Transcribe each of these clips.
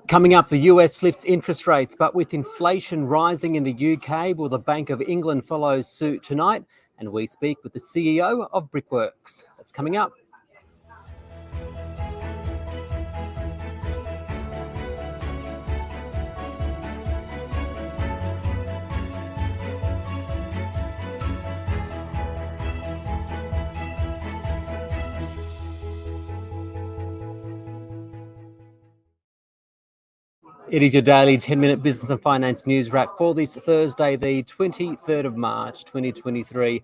Coming up, the US lifts interest rates, but with inflation rising in the UK, will the Bank of England follow suit tonight? And we speak with the CEO of Brickworks. That's coming up. It is your daily 10-minute business and finance news wrap for this Thursday, the 23rd of March, 2023.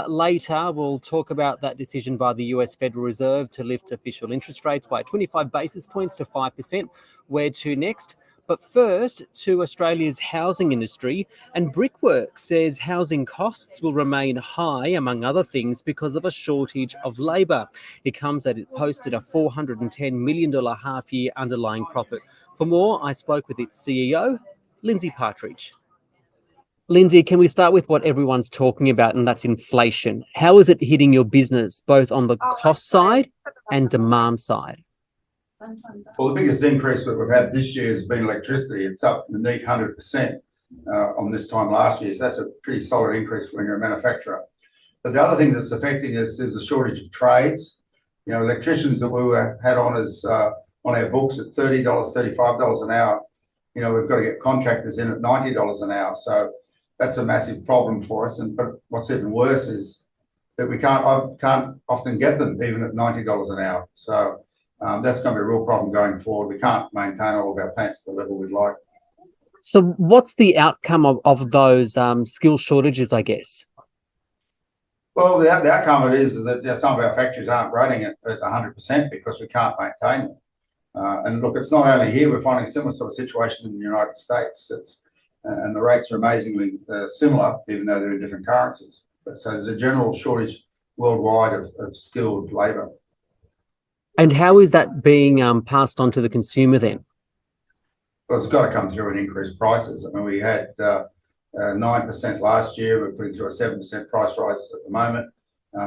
Later, we'll talk about that decision by the US Federal Reserve to lift official interest rates by 25 basis points to 5%. Where to next? But first, to Australia's housing industry, and Brickworks says housing costs will remain high, among other things, because of a shortage of labour. It comes as it posted a $410 million half-year underlying profit. For more, I spoke with its CEO, Lindsay Partridge. Lindsay, can we start with what everyone's talking about, and that's inflation? How is it hitting your business, both on the cost side and demand side? Well, the biggest increase that we've had this year has been electricity. It's up a neat 100% on this time last year. So that's a pretty solid increase when you're a manufacturer. But the other thing that's affecting us is the shortage of trades. You know, electricians that we had on our books at $30, $35 an hour. You know, we've got to get contractors in at $90 an hour. So that's a massive problem for us. But what's even worse is that we can't often get them even at $90 an hour. So that's going to be a real problem going forward. We can't maintain all of our plants at the level we'd like. So what's the outcome of those skill shortages, I guess? Well, the outcome of it is that some of our factories aren't running at 100% because we can't maintain them. And look, it's not only here. We're finding a similar sort of situation in the United States. And the rates are amazingly similar, even though they're in different currencies. So there's a general shortage worldwide of skilled labour. And how is that being passed on to the consumer then? Well, it's got to come through in increased prices. I mean, we had 9% last year. We're putting through a 7% price rise at the moment.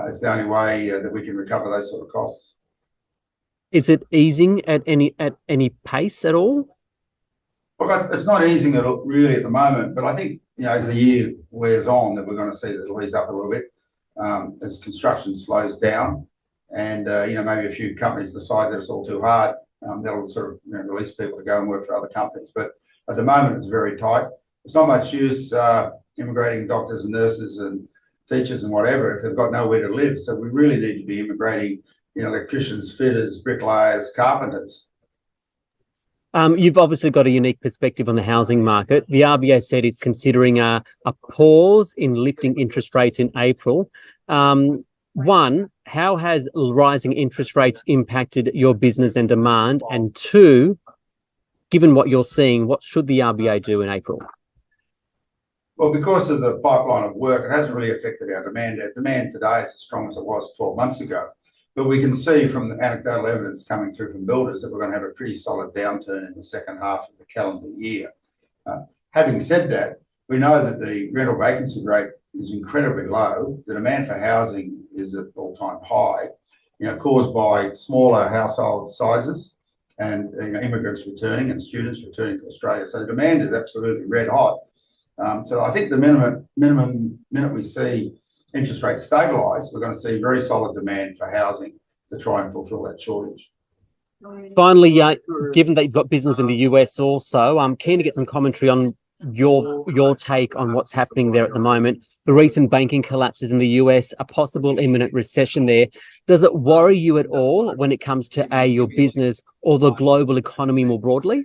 It's the only way that we can recover those sort of costs. Is it easing at any pace at all? Well, it's not easing really at the moment, but I think, you know, as the year wears on, that we're going to see that it'll ease up a little bit as construction slows down. And, you know, maybe a few companies decide that it's all too hard. They'll sort of release people to go and work for other companies. But at the moment, it's very tight. It's not much use immigrating doctors and nurses and teachers and whatever if they've got nowhere to live. So we really need to be immigrating, you know, electricians, fitters, bricklayers, carpenters. You've obviously got a unique perspective on the housing market. The RBA said it's considering a pause in lifting interest rates in April. One, how has rising interest rates impacted your business and demand? And two, given what you're seeing, what should the RBA do in April? Well, because of the pipeline of work, it hasn't really affected our demand. Our demand today is as strong as it was 12 months ago. But we can see from the anecdotal evidence coming through from builders that we're going to have a pretty solid downturn in the second half of the calendar year. Having said that, we know that the rental vacancy rate is incredibly low. The demand for housing is at all-time high, you know, caused by smaller household sizes and, you know, immigrants returning and students returning to Australia. So the demand is absolutely red hot. So I think the minute we see interest rates stabilise, we're going to see very solid demand for housing to try and fulfil that shortage. Finally, given that you've got business in the US also, I'm keen to get some commentary on your take on what's happening there at the moment. The recent banking collapses in the US, a possible imminent recession there. Does it worry you at all when it comes to your business or the global economy more broadly?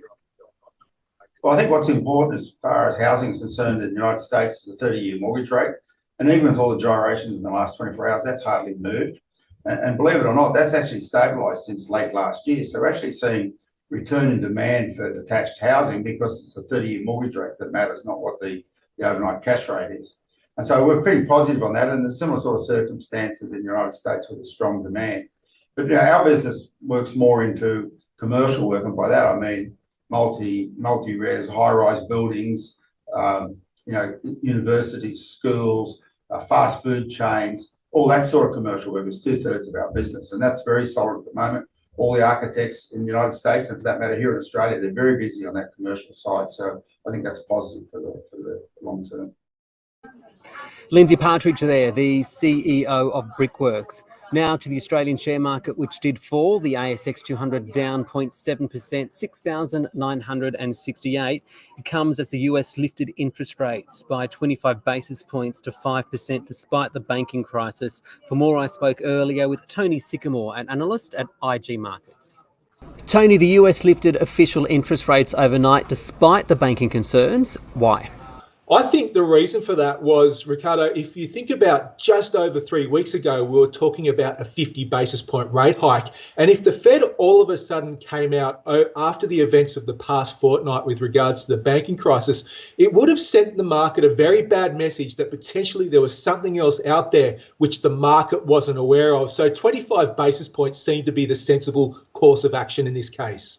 Well, I think what's important as far as housing is concerned in the United States is the 30-year mortgage rate. And even with all the gyrations in the last 24 hours, that's hardly moved. And believe it or not, that's actually stabilised since late last year. So we're actually seeing return in demand for detached housing because it's a 30-year mortgage rate that matters, not what the overnight cash rate is. And so we're pretty positive on that, and there's similar sort of circumstances in the United States with a strong demand. But, you know, our business works more into commercial work, and by that I mean multi-res, high-rise buildings, you know, universities, schools, fast food chains, all that sort of commercial work is 2/3 of our business, and that's very solid at the moment. all the architects in the United States, and for that matter here in Australia, they're very busy on that commercial side. So I think that's positive for the long term. Lindsay Partridge there, the CEO of Brickworks. Now to the Australian share market, which did fall. The ASX 200 down 0.7%, 6,968. It comes as the US lifted interest rates by 25 basis points to 5% despite the banking crisis. For more, I spoke earlier with Tony Sycamore, an analyst at IG Markets. Tony, the US lifted official interest rates overnight despite the banking concerns. Why? I think the reason for that was, Ricardo, if you think about just over 3 weeks ago, we were talking about a 50 basis point rate hike. And if the Fed all of a sudden came out after the events of the past fortnight with regards to the banking crisis, it would have sent the market a very bad message that potentially there was something else out there which the market wasn't aware of. So 25 basis points seemed to be the sensible course of action in this case.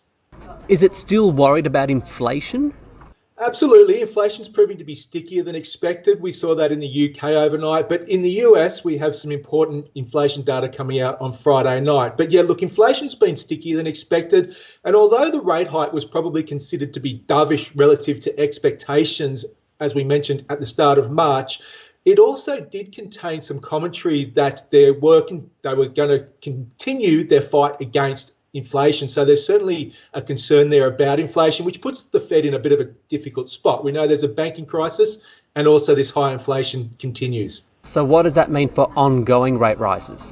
Is it still worried about inflation? Absolutely. Inflation's proving to be stickier than expected. We saw that in the UK overnight. But in the US, we have some important inflation data coming out on Friday night. But yeah, look, inflation's been stickier than expected. And although the rate hike was probably considered to be dovish relative to expectations, as we mentioned at the start of March, it also did contain some commentary that they were going to continue their fight against inflation. So there's certainly a concern there about inflation, which puts the Fed in a bit of a difficult spot. We know there's a banking crisis and also this high inflation continues. So what does that mean for ongoing rate rises?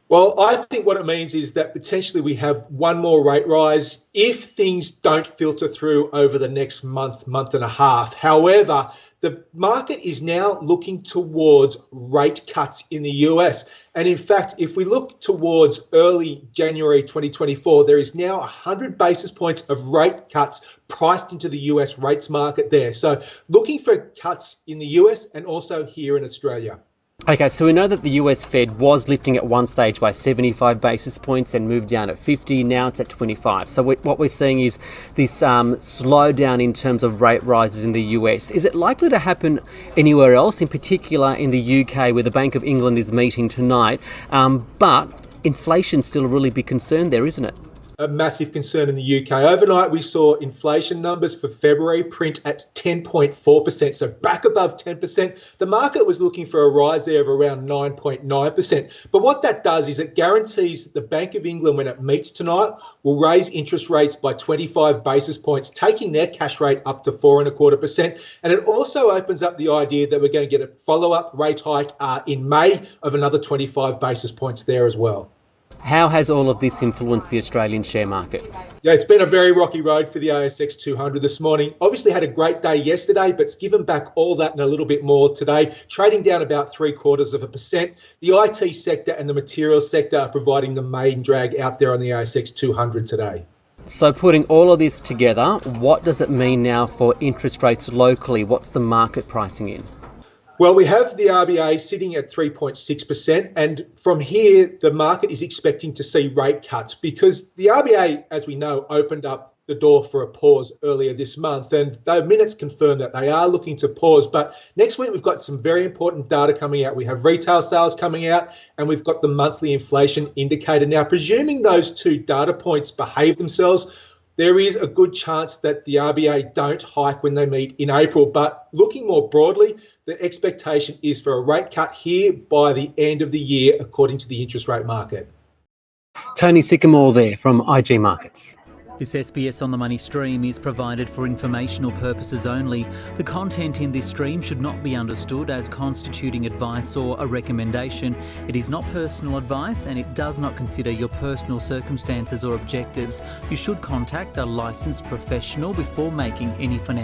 Well, I think what it means is that potentially we have one more rate rise if things don't filter through over the next month and a half. However, the market is now looking towards rate cuts in the US. And in fact, if we look towards early January 2024, there is now 100 basis points of rate cuts priced into the US rates market there. So looking for cuts in the US and also here in Australia. Okay, so we know that the US Fed was lifting at one stage by 75 basis points and moved down at 50. Now it's at 25. So what we're seeing is this slowdown in terms of rate rises in the US. Is it likely to happen anywhere else, in particular in the UK, where the Bank of England is meeting tonight? But inflation's still a really big concern there, isn't it? A massive concern in the UK. Overnight, we saw inflation numbers for February print at 10.4%, so back above 10%. The market was looking for a rise there of around 9.9%. But what that does is it guarantees that the Bank of England, when it meets tonight, will raise interest rates by 25 basis points, taking their cash rate up to 4.25%. And it also opens up the idea that we're going to get a follow-up rate hike in May of another 25 basis points there as well. How has all of this influenced the Australian share market? Yeah, it's been a very rocky road for the ASX 200 this morning. Obviously had a great day yesterday, but it's given back all that and a little bit more today, trading down about 0.75%. The IT sector and the materials sector are providing the main drag out there on the ASX 200 today. So putting all of this together, what does it mean now for interest rates locally? What's the market pricing in? Well, we have the RBA sitting at 3.6%, and from here, the market is expecting to see rate cuts because the RBA, as we know, opened up the door for a pause earlier this month, and the minutes confirm that they are looking to pause. But next week, we've got some very important data coming out. We have retail sales coming out, and we've got the monthly inflation indicator. Now, presuming those two data points behave themselves, there is a good chance that the RBA don't hike when they meet in April. But looking more broadly, the expectation is for a rate cut here by the end of the year, according to the interest rate market. Tony Sycamore there from IG Markets. This SBS On The Money stream is provided for informational purposes only. The content in this stream should not be understood as constituting advice or a recommendation. It is not personal advice and it does not consider your personal circumstances or objectives. You should contact a licensed professional before making any financial